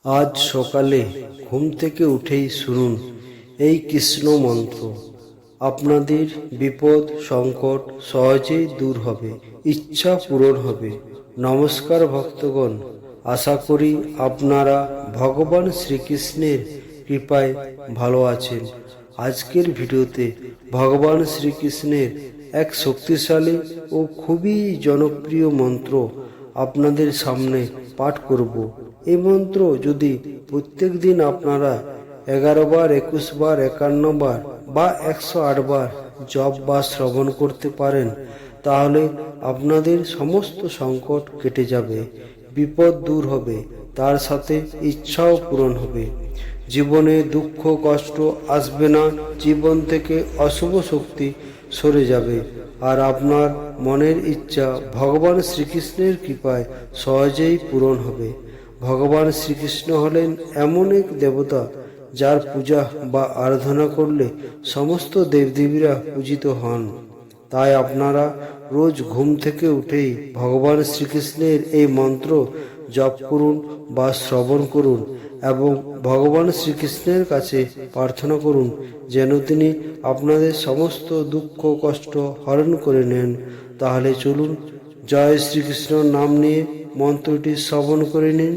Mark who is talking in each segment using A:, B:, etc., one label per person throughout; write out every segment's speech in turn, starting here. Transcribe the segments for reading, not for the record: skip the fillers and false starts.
A: আজ সকালে ঘুম থেকে উঠেই শুনুন এই কৃষ্ণ মন্ত্র। আপনাদের বিপদ সংকট সহজেই দূর হবে, ইচ্ছা পূরণ হবে। নমস্কার ভক্তগণ, আশা করি আপনারা ভগবান শ্রীকৃষ্ণের কৃপায় ভালো আছেন। আজকের ভিডিওতে ভগবান শ্রীকৃষ্ণের এক শক্তিশালী ও খুবই জনপ্রিয় মন্ত্র আপনাদের সামনে পাঠ করব। এই মন্ত্র যদি প্রত্যেক দিন আপনারা 11 বার, 21 বার, 51 বার বা 108 বার জপ বা শ্রবণ করতে পারেন, তাহলে আপনাদের সমস্ত সংকট কেটে যাবে, বিপদ দূর হবে, তার সাথে ইচ্ছাও পূরণ হবে। জীবনে দুঃখ কষ্ট আসবে না, জীবন থেকে অশুভ শক্তি সরে যাবে, আর আপনার মনের ইচ্ছা ভগবান শ্রীকৃষ্ণের কৃপায় সহজেই পূরণ হবে। ভগবান শ্রীকৃষ্ণ হলেন এমন এক দেবতা যার পূজা বা আরাধনা করলে সমস্ত দেবদেবীরা পূজিত হন। তাই আপনারা রোজ ঘুম থেকে উঠেই ভগবান শ্রীকৃষ্ণের এই মন্ত্র জপ করুন বা শ্রবণ করুন এবং ভগবান শ্রীকৃষ্ণের কাছে প্রার্থনা করুন যেন তিনি আপনাদের সমস্ত দুঃখ কষ্ট হরণ করে নেন। তাহলে চলুন জয় শ্রীকৃষ্ণ নাম নিয়ে মন্ত্রটি শ্রবণ করে নিন।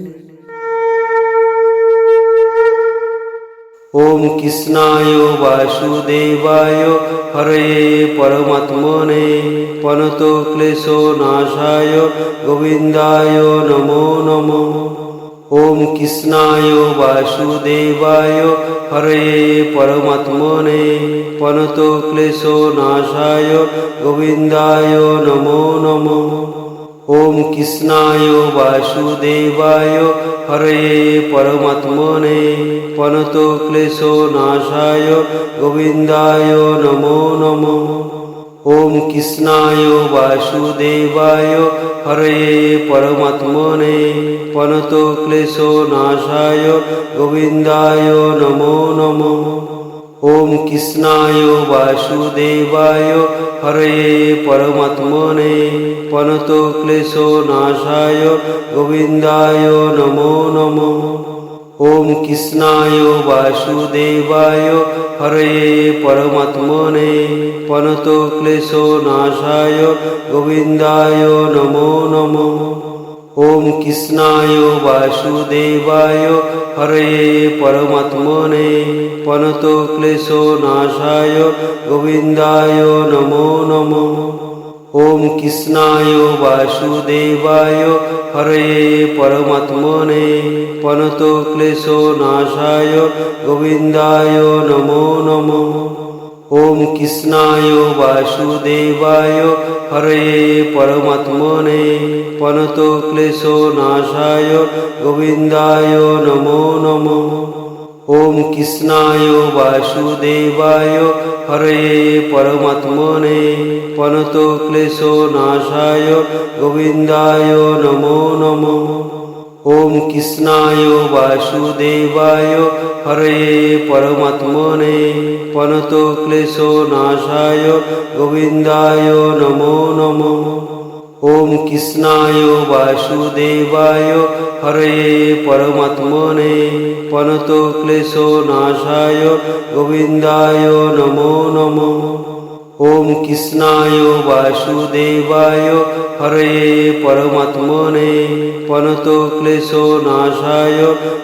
A: ওম কৃষ্ণায় বাসুদেবায় হরে পরমাত্মনে পনত ক্লেশ নাশায় গোবিন্দায় নমো নমঃ। ওম কৃষ্ণায় বাসুদেবায় হরে পরমাত্মনে পনত ক্লেশ নাশায় গোবিন্দায় নমো নমঃ। ওম কৃষ্ণায় বাসুদেবায় হরে পরমাত্মনে পনত ক্লেশ নাশায় গোবিন্দায় নমো নমঃ। ওম কৃষ্ণায় বাসুদেবায় হরে পরমাত্মনে পনত ক্লেশ নাশায় গোবিন্দায় নমো নমঃ। ওম কৃষ্ণায় বাসুদেবায় হরে পরমাত্মনে পনত ক্লেশ নাশায় গোবিন্দায় নমো নমঃ। ওম কৃষ্ণায় বাসুদেবায় হরে পরমাত্মনে পনত ক্লেশ নাশায় গোবিন্দায় নমো নমঃ। ওম কৃষ্ণায় বাসুদেবায় হরে পরমাত্মনে পনত ক্লেশ নাশায় গোবিন্দায় নমো নমঃ। ওম কৃষ্ণায় বাসুদেবায় হরে পরমাত্মনে পনত ক্লেশ নাশায় গোবিন্দায় নমো নমঃ। ওম কৃষ্ণায় বাসুদেবায় হরে পরমাত্মনে পনত ক্লেশ নাশায় গোবিন্দায় নমো নমঃ। ওম কৃষ্ণায় বাসুদেবায় হরে পরমাত্মনে পনত ক্লেশ নাশায় গোবিন্দায় নমো নমঃ। ওম কৃষ্ণায় বাসুদেবায় হরে পরমাত্মনে পনত ক্লেশ নাশায় গোবিন্দায় নমো নমঃ। ওম কৃষ্ণায় বাসুদেবায় হরে পরমাত্মনে পনত ক্লেশ নাশায় গোবিন্দায় নমো নমঃ। ওম কৃষ্ণায় বাসুদেবায় হরে পরমাত্মনে পনত ক্লেশ নাশায়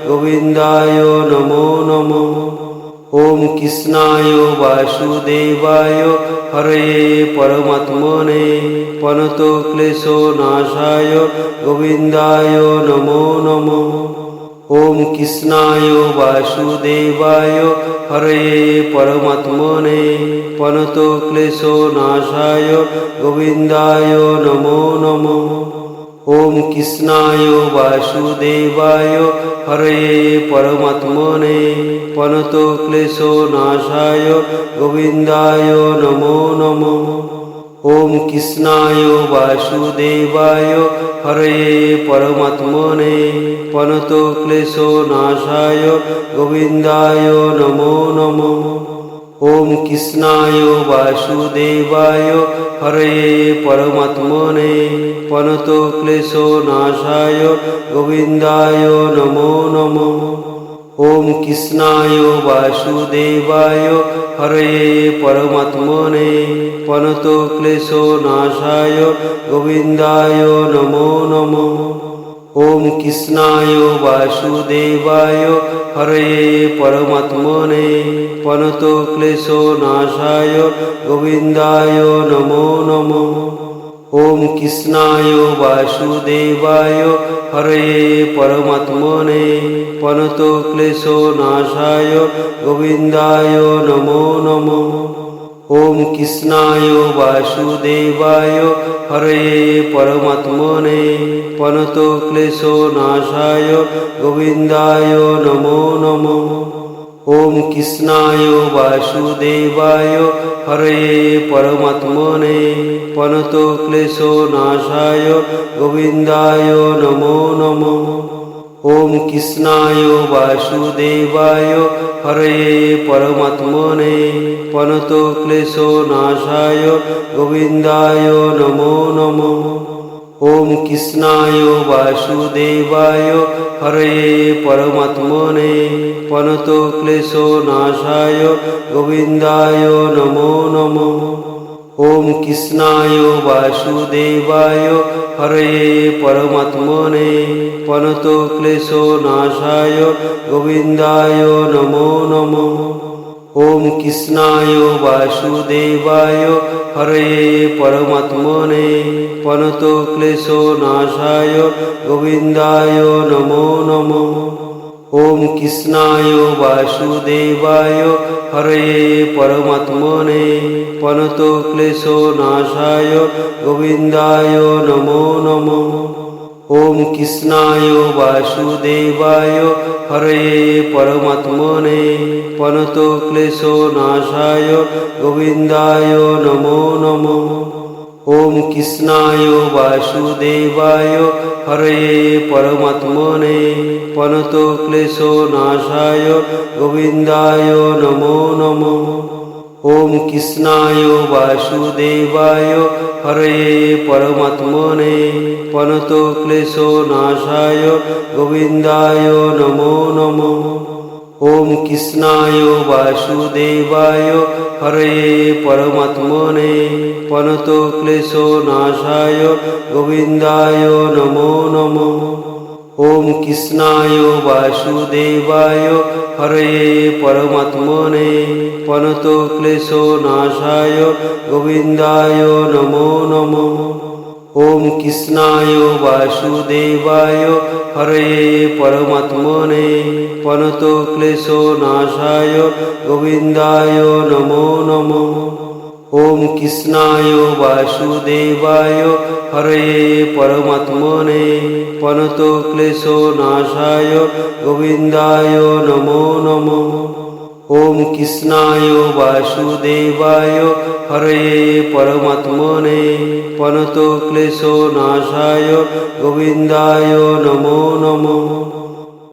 A: গোবিন্দায় নমো নমঃ। ওম কৃষ্ণায় বাসুদেবায় হরে পরমাত্মনে পনত ক্লেশ নাশায় গোবিন্দায় নমো নমঃ। ওম কৃষ্ণায় বাসুদেবায় হরে পরমাত্মনে পনত ক্লেশ নাশায় গোবিন্দায় নমো নমঃ। ওম কৃষ্ণায় বাসুদেবায় হরে পরমাত্মনে পনত ক্লেশ নাশায় গোবিন্দায় নমো নমঃ। ওম কৃষ্ণায় বাসুদেবায় হরে পরমাত্মনে পনত ক্লেশ নাশায় গোবিন্দায় নমো নমঃ। ॐ कृष्णाय वासुदेवाय हरये परमात्मने प्रणतो क्लेशो नाशाय गोविन्दाय नमो नमः। ॐ कृष्णाय वासुदेवाय हरये परमात्मने प्रणतो क्लेशो नाशाय गोविन्दाय नमो नमः। ॐ कृष्णाय वासुदेवाय हरये परमात्मने प्रणतो क्लेशो नाशाय गोविन्दाय नमो नमः। ॐ कृष्णाय वासुदेवाय हरये परमात्मने प्रणतो क्लेशो नाशाय गोविन्दाय नमो नमः। ॐ कृष्णाय वासुदेवाय हरये परमात्मने प्रणतो क्लेशो नाशाय गोविन्दाय नमो नमः। ॐ कृष्णाय वासुदेवाय हरये परमात्मने प्रणतो क्लेशो नाशाय गोविन्दाय नमो नमः। ॐ कृष्णाय वासुदेवाय हरये परमात्मने प्रणतो क्लेशो नाशाय गोविन्दाय नमो नमः। ॐ कृष्णाय वासुदेवाय हरये परमात्मने प्रणतो क्लेशो नाशाय गोविन्दाय नमो नमः। ॐ कृष्णाय वासुदेवाय हरये परमात्मने प्रणतो क्लेशो नाशाय गोविन्दाय नमो नमः। ॐ कृष्णाय वासुदेवाय हरये परमात्मने प्रणतो क्लेशो नाशाय गोविन्दाय नमो नमः। ॐ कृष्णाय वासुदेवाय हरये परमात्मने प्रणतो क्लेशो नाशाय गोविन्दाय नमो नमः। ॐ कृष्णाय वासुदेवाय हरये परमात्मने प्रणतो क्लेशो नाशाय गोविन्दाय नमो नमः। ॐ कृष्णाय वासुदेवाय हरये परमात्मने प्रणतो क्लेशो नाशाय गोविन्दाय नमो नमः। ॐ कृष्णाय वासुदेवाय हरये परमात्मने प्रणतो क्लेशो नाशाय गोविन्दाय नमो नमः। ॐ कृष्णाय वासुदेवाय हरये परमात्मने प्रणतो क्लेशो नाशाय गोविन्दाय नमो नमः। ॐ कृष्णाय वासुदेवाय हरये परमात्मने प्रणतो क्लेशो नाशाय गोविन्दाय नमो नमः। ॐ कृष्णाय वासुदेवाय हरये परमात्मने प्रणतो क्लेशो नाशाय गोविन्दाय नमो नमः। ॐ कृष्णाय वासुदेवाय हरये परमात्मने प्रणतो क्लेशो नाशाय गोविन्दाय नमो नमः। ॐ कृष्णाय वासुदेवाय हरये परमात्मने प्रणतो क्लेशो नाशाय गोविन्दाय नमो नमः।